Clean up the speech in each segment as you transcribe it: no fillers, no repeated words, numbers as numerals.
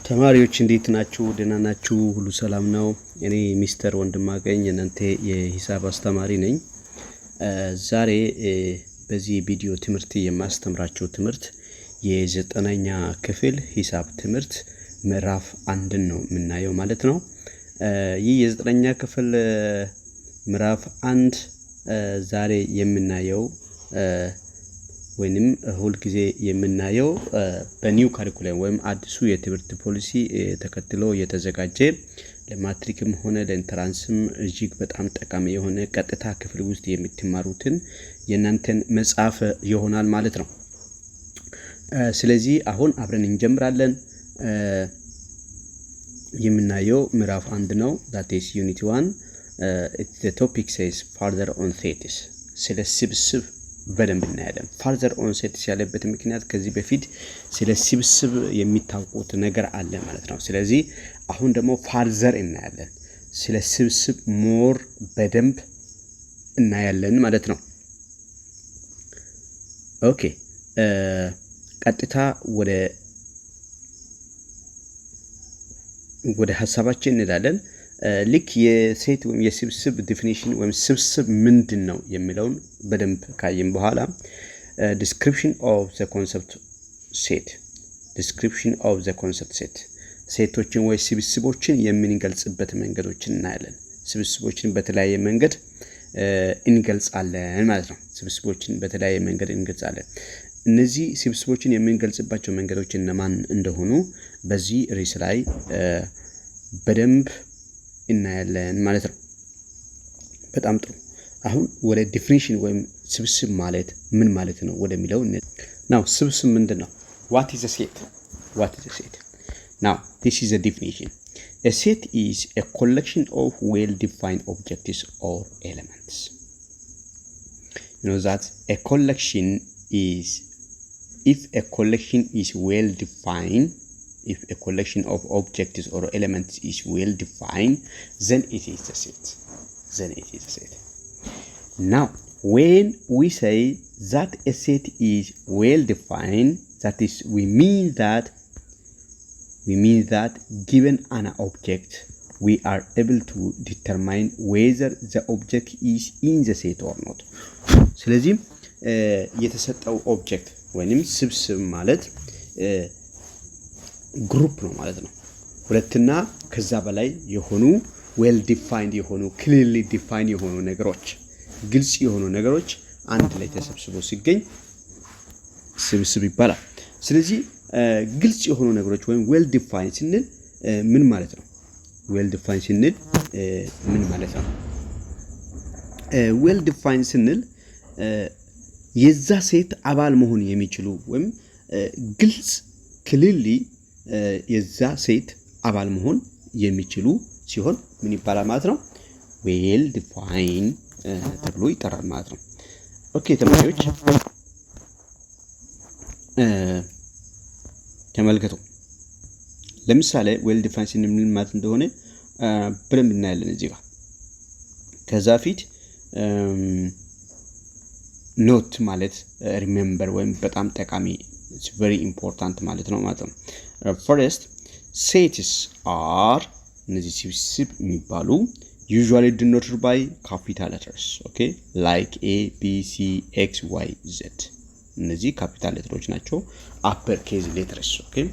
ተማሪዎች እንዴት ናችሁ? ደህና ናችሁ? ሁሉ ሰላም ነው? እኔ ሚስተር ወንድማገኝ እናንተ የሂሳብ አስተማሪ ነኝ። ዛሬ በዚህ ቪዲዮ ትምህርት የማስተምራችሁ ትምህርት የዘጠነኛ ክፍል ሂሳብ ትምህርት ምዕራፍ 1 ነው የምናየው ማለት ነው። ይህ የዘጠነኛ ክፍል ምዕራፍ 1 ዛሬ የምናየው ወይንም ሁሉ ጊዜ የምናየው በኒው ካሪኩለም ወይም አዲሱ የትምህርት ፖሊሲ ተከትሎ የተዘጋጀ ለማትሪክም ሆነ ለኢንትራንስም እጅግ በጣም ጠቃሚ የሆነ ቀጥታ ክፍል ውስጥ የምትማሩትን የናንተን መጽሐፍ ይሆናል ማለት ነው። ስለዚህ አሁን አብረን እንጀምራለን። የምናየው ምዕራፍ 1 ነው። that is unit 1. The topic says further on thesis ስለ ስብስብ በደንብ እናያለን። further on thesis ያለበት ምክንያት ከዚህ በፊት ስለ ስብስብ የሚታወቁት ነገር አለ ማለት ነው። ስለዚህ አሁን ደግሞ further እናያለን። ስለ ስብስብ more በደንብ እናያለን ማለት ነው። ኦኬ ቀጥታ ወደ ሐሳባችን እንላለን። ልክ የሴት ወይም የስብስብ ዲፊኒሽን ወይም ስብስብ ምንድነው የሚለውን በደንብ ካየን በኋላ description of the concept set ሴቶችን ወይ ስብስቦችን የምንገልጽበት መንገዶችን እናያለን። ስብስቦችን በተለያየ መንገድ እንገልጻለን ማለት ነው። ስብስቦችን በተለያየ መንገድ እንገልጻለን። እነዚህ ስብስቦችን የምንገልጽባቸው መንገዶች እነማን እንደሆኑ በዚህ ርዕስ ላይ በደንብ እናያለን ማለት ነው። በጣም ጥሩ። አሁን ወደ ዲፊኒሽን ወይም ስብስብ ማለት ምን ማለት ነው ወደሚለው now ስብስብ ምንድነው? what is a set? Now this is a definition. A set is a collection of well-defined objects or elements. You know that a collection is if a collection is well defined, if a collection of objects or elements is well defined, then it is a set. Now when we say that a set is well defined, that is we mean that given an object we are able to determine whether the object is in the set or not. ስለዚህ የተሰጠው ኦብጀክት ወይንም ስብስብ ማለት ግሩፕ ነው ማለት ነው። ሁለትና ከዛ በላይ የሆኑ well defined የሆኑ clearly defined የሆኑ ነገሮች ግልጽ የሆኑ ነገሮች አንድ ላይ ተሰብስበው ሲገኝ ስብስብ ይባላል። ስለዚህ ግልጽ የሆኑ ነገሮች ወይም well defined ስንል ምን ማለት ነው? well defined ስንል ምን ማለት ነው? well defined ስንል የዛ ሴት አባል መሆን የሚችሉ ወይም ግልጽ clearly የዛ ሴት አባል መሆን የሚችሉ ሲሆን ምን ይባላል ማለት ነው? well defined ተብሎ ይጠራል ማለት ነው። ኦኬ ተማሪዎች ተመልከቱ። ለምሳሌ well defined ስንል ምን ማለት እንደሆነ በደንብ እናያለን እዚህ ጋር። ከዛ ፊት ኖት ማለት ሪሜምበር ወይም በጣም ጠቃሚ it's very important ማለት ነው ማለት ነው። first sets are እነዚህ ስብስብ የሚባሉ usually denoted by capital letters, okay, like a b c x y z. እነዚህ capital letters ናቸው, upper case letters, okay.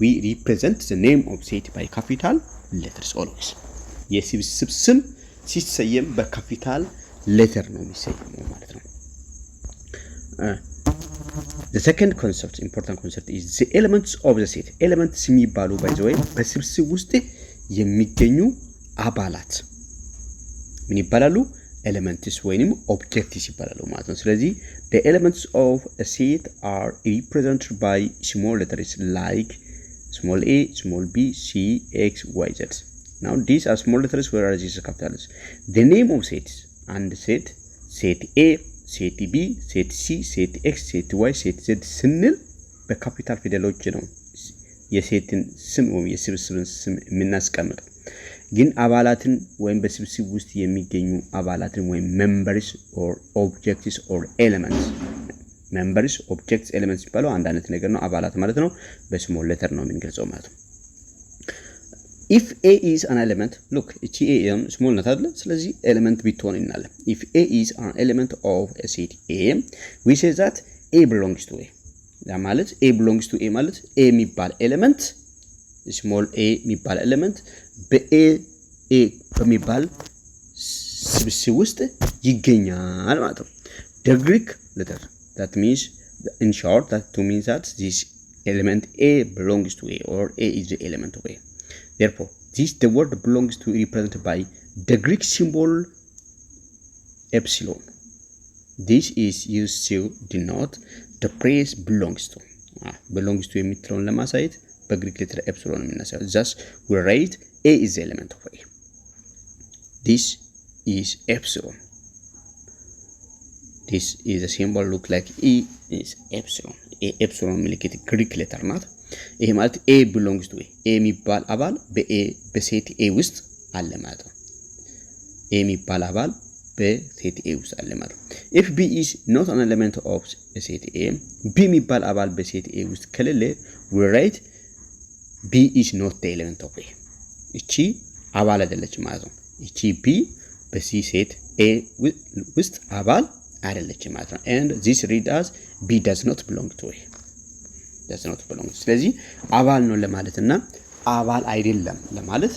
We represent the name of set by capital letters always. የስብስብ ስም ሲሰየም በካፒታል ሌተር ነው የሚሰየመው ማለት ነው። The second concept, important concept, is the elements of the set. Elements የሚባሉ by the way በስብስብ ውስጥ የሚገኙ አባላት ምን ይባላሉ? elements ወይንም objects ይባላሉ ማለት ነው። ስለዚህ the elements of a set are represented by small letters like small a, small b, c, x, y, z. Now these are small letters whereas these are capital letters. The name of sets and set a, set b, set c, set x, set y, set z ስንል በካፒታል ፊደሎች ነው የሴትን ስም ወይም የስብስብን ስም የምናስቀምጠው። ግን አባላትን ወይም በስብስብ ውስጥ የሚገኙ አባላትን ወይም members or objects or elements members objects elements ይባላሉ። አንድ አይነት ነገር ነው። አባላት ማለት ነው በስሞል ሌተር ነው የምንገልጸው ማለት ነው። if a is an element, look እቺ a small ናት አይደል? ስለዚህ element ቢትሆን እናለ if a is an element of a set a we say that a belongs to a ያ ማለት a belongs to a ማለት a የሚባል ኤሌመንት small a የሚባል ኤሌመንት በa a በሚባል ስብስብ ውስጥ ይገኛል ማለት ነው። the Greek letter that means in short that to mean that this element a belongs to a or a is the element of a. Therefore, the word belongs to represented by the Greek symbol epsilon. This is used to denote the place belongs to. Belongs to የምትለውን ለማሳየት በግሪክ ሌተር epsilon የምናሳየው። Thus, we write a is the element of a. This is epsilon. This is a symbol look like e is epsilon. A epsilon ምልክት ግሪክ ሌተር ናት። ይሄ ማለት a belongs to a የሚባል አባል በሴት a ውስጥ አለ ማለት ነው። a የሚባል አባል በሴት a ውስጥ አለ ማለት ነው። if b is not an element of a set a b የሚባል አባል በሴት a ውስጥ ከሌለ we write b is not the element of a እቺ አባል አይደለች ማለት ነው። እቺ b በዚህ ሴት a ውስጥ አባል አይደለች ማለት ነው። and this read as b does not belong to a does not belong ስለዚህ አባል ነው ለማለትና አባል አይደለም ለማለት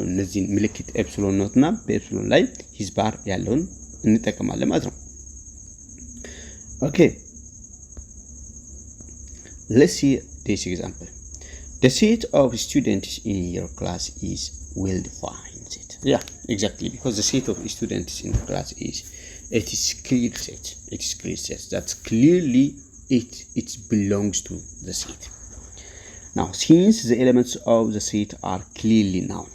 እነዚህ ምልክት ኤፕሲሎን ኖትና በኤፕሲሎን ላይ ሂዝ ባር ያለውን እንጠቀማለን ማለት ነው። ኦኬ let's see this example. The set of students in your class is well defined set. Yeah, exactly, because the set of students in the class is it is clear set. It is clear set that clearly it belongs to the set. Now, since the elements of the set are clearly known,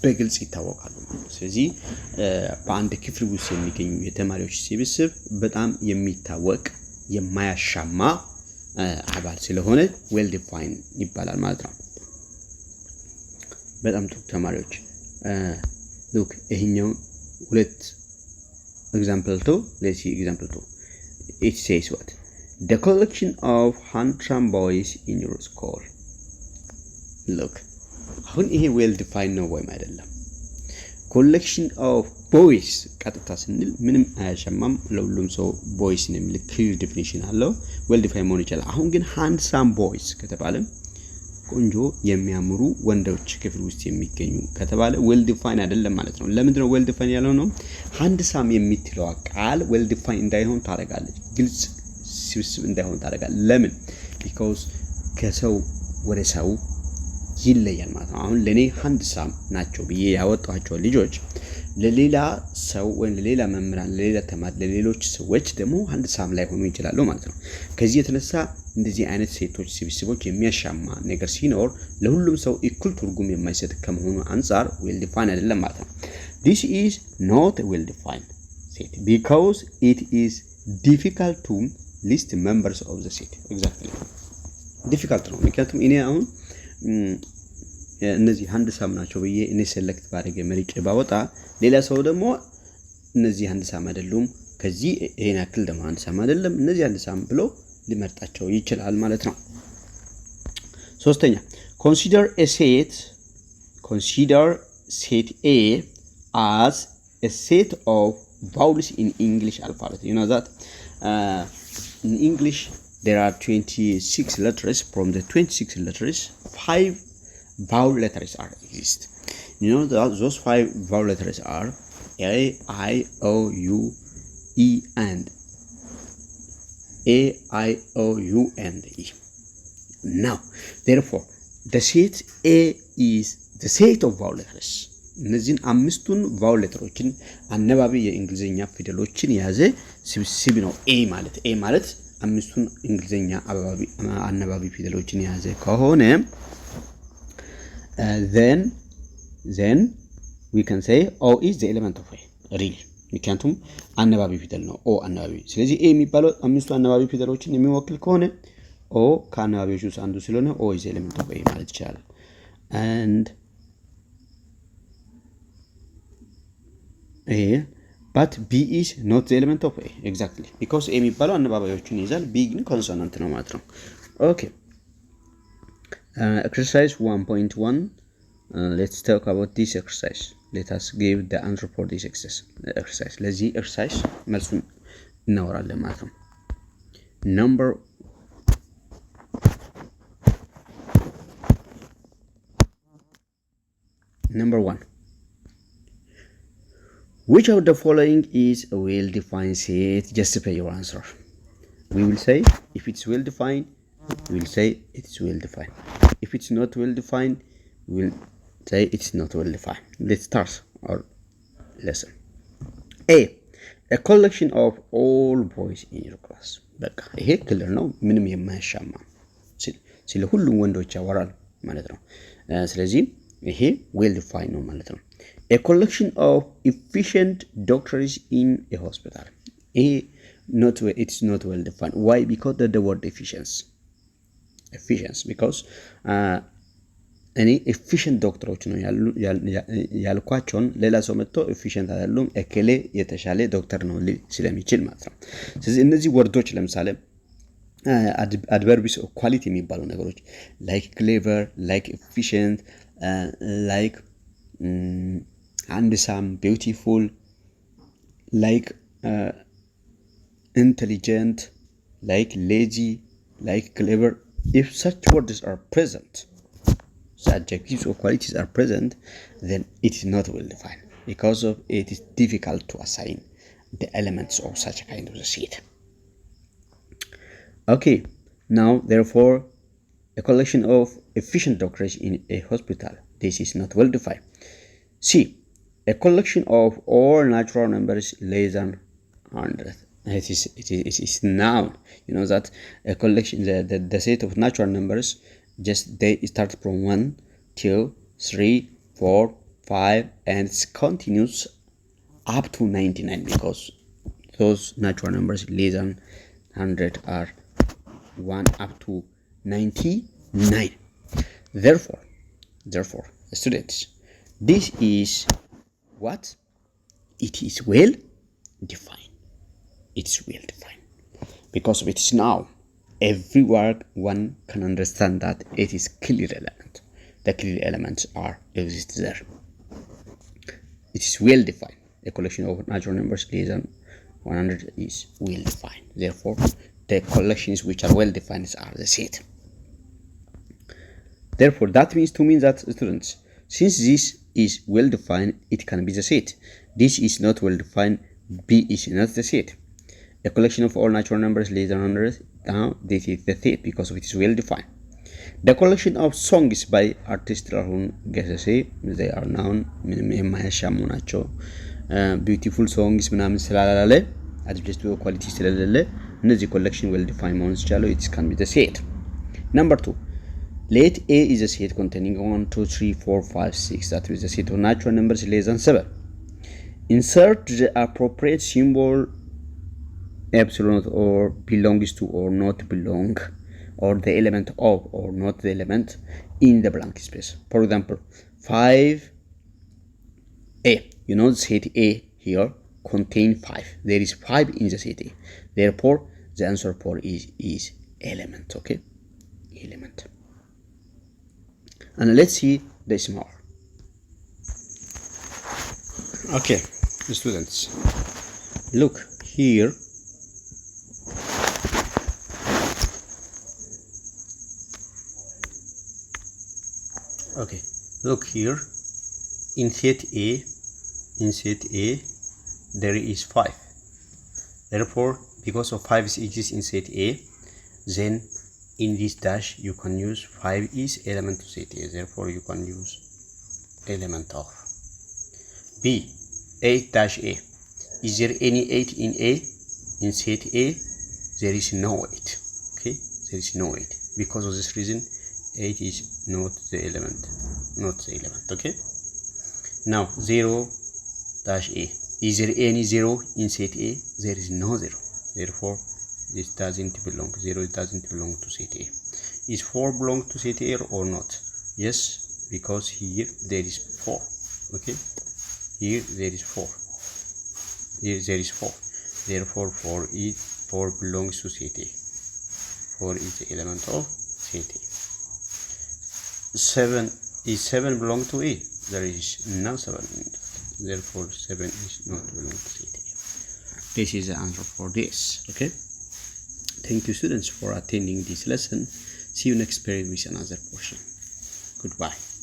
በግልጽ ይታወቃሉ ማለት ነው። ስለዚህ በአንድ ክፍል ውስጥ የሚገኙ የተማሪዎች ስብስብ በጣም የሚታወቅ የማያሻማ አባል ስለሆነ well defined ይባላል ማለት ነው። በጣም ጥሩ ተማሪዎች look ይሄኛው ሁለት example 2 let's see example 2. It says what? The collection of handsome boys in your school. Look. አሁን ይሄ well defined ነው ወይም አይደለም? collection of boys ቀጥታ ስንል ምንም አያሻማም ለሁሉም ሰው boys ነው የሚል clear definition አለው well defined መሆን ይችላል። አሁን ግን handsome boys ከተባለ ቆንጆ የሚያምሩ ወንዶች ክፍል ውስጥ የሚገኙ ከተባለ well defined አይደለም ማለት ነው። ለምንድን ነው well defined ያለው ነው? handsome የምትለው ቃል well defined እንዳይሆን ታደርጋለች። ግልጽ ስብስብ እንዳይሆን ታደርጋለች። ለምን? because ከሰው ወደ ሰው ይለያል ማለት ነው። አሁን ለኔ handsome ናቸው ብዬ ያወጣቸው ልጆች ለሌላ ሰው ወይ ለሌላ መምህራን ለሌላ ተማሪ ለሌሎች ሰዎች ደግሞ handsome ላይ ሆኑ ይችላሉ ማለት ነው። ከዚህ የተነሳ እንደዚህ አይነት ሴቶች ስብስቦች የሚያሻማ ነገር ሲኖር ለሁሉም ሰው እኩል ትርጉም የማይሰጥ ከመሆኑ አንፃር well defined አይደለም ማለት ነው። This is not well defined set because it is difficult to list members of the set. Exactly. difficult ነው ምክንያቱም እኔ አሁን እነዚህ handsome ናቸው ብዬ እኔ ሴሌክት ባደረገ መርጬ ባወጣ ሌላ ሰው ደግሞ እነዚህ handsome አይደሉም ከዚህ ይሄን ያክል ደግሞ handsome አይደለም እነዚህ handsome ብሎ ሊመርጣቸው ይችላል ማለት ነው። ሶስተኛ consider set A as a set of vowels in English alphabet. You know that in English there are 26 letters. From the 26 letters 5 vowel letters are exist. You know that those 5 vowel letters are A, I, O, U, E and A, I, O, U and E. Now, therefore, the set A is the set of vowel letters. እነዚህን አምስቱን vowel letteroችን አነባቢ የእንግሊዘኛ ፊደሎችን የያዘ ስብስብ ነው A ማለት አምስቱን እንግሊዘኛ አነባቢ ፊደሎችን የያዘ ከሆነ then we can say O is the element of A. Really. ምክንያቱም አነባቢ ፊደል ነው O አነባቢ። ስለዚህ A የሚባለው አምስቱ አነባቢ ፊደሎችን የሚወክል ከሆነ O ከአነባቢዎቹ ውስጥ አንዱ ስለሆነ O is the element of A ማለት ይቻላል። And but B is not the element of A. Exactly. Because A የሚባለው አነባቢዎችን ይዛል B ግን ኮንሶናንት ነው ማለት ነው። Okay. Exercise 1.1. Let's talk about this exercise. Let us give the answer for this exercise. ለዚህ exercise መልሱን እናወራለን ማለት ነው። Number 1. Which of the following is a well-defined set? Justify your answer. We will say if it's well-defined, we will say it's well-defined. If it's not well-defined, we will say it's not well-defined. Let's start our lesson. A collection of all boys in your class. በቃ ይሄ ክልር ነው፣ ምንም የማያሻማ ስለ ሁሉም ወንዶች ያወራል ማለት ነው። ስለዚህ ይሄ well-defined ነው ማለት ነው። A collection of efficient doctors in a hospital. It's not well-defined. Why? Because of the word efficiency. Because እኔ efficient ዶክተሮች ነው ያልኳቸውን ሌላ ሰው መጥቶ efficient አይደሉም እከሌ የተሻለ ዶክተር ነው ስለሚችል ማለት ነው። ስለዚህ እነዚህ ወርዶች ለምሳሌ adverbs of quality የሚባሉ ነገሮች like clever, like efficient, like handsome, beautiful, like intelligent, like lazy, like clever. If such words are present, adjectives or qualities are present, then it is not well defined because of it is difficult to assign the elements of such a kind of the set. Okay, now therefore a collection of efficient doctors in a hospital. This is not well defined. C. A collection of all natural numbers less than 100. It is noun. You know that a collection, the set of natural numbers, just they start from 1, 2, 3, 4, 5, and it continues up to 99 because those natural numbers less than 100 are 1 up to 99. Therefore, students, this is what? It is well defined. It is well defined because it is now every word one can understand that it is clear element. The clear elements exist there. It is well defined. A collection of natural numbers less than 100 is well defined. Therefore, the collections which are well defined are the set. Therefore, that means that students, since this is well defined, it can be the set. This is not well defined. B is not the set. A collection of all natural numbers less than 100. Now this is the set because it is well defined. The collection of songs by artists Rahul Gesese, they are known. Beautiful songs ምናምን ስላላለ adjective quality ስለሌለ እነዚህ collection well defined መሆን ይችላል። It can be the set. Number 2. Let A is a set containing 1, 2, 3, 4, 5, 6. That is the set of natural numbers less than 7. Insert the appropriate symbol epsilon or belongs to or not belong or the element of or not the element in the blank space. For example, 5A. You know the set A here contain 5. There is 5 in the set A. Therefore, the answer for is element. Okay, element. And let's see the small. Okay, students, look here. Okay, look here. In set A, there is 5. Therefore, because of 5 exists in set A, then in this dash you can use 5 is element of set A. Therefore, you can use element of B. 8 dash A. Is there any 8 in A? In set A, there is no 8. Okay, there is no 8. Because of this reason, 8 is not the element. Okay. Now 0 dash A. Is there any 0 in set A? There is no 0. Therefore, this doesn't belong. 0 doesn't belong to set A. Is 4 belong to set A or not? Yes, because here there is 4. Okay. Here there is 4. Here there is 4. Therefore, 4 belongs to set A. 4 is the element of set A. 7 is 7 belong to A. There is no 7. Therefore 7 is not belong to A. This is the answer for this. Okay. Thank you students for attending this lesson. See you next period with another portion. Goodbye.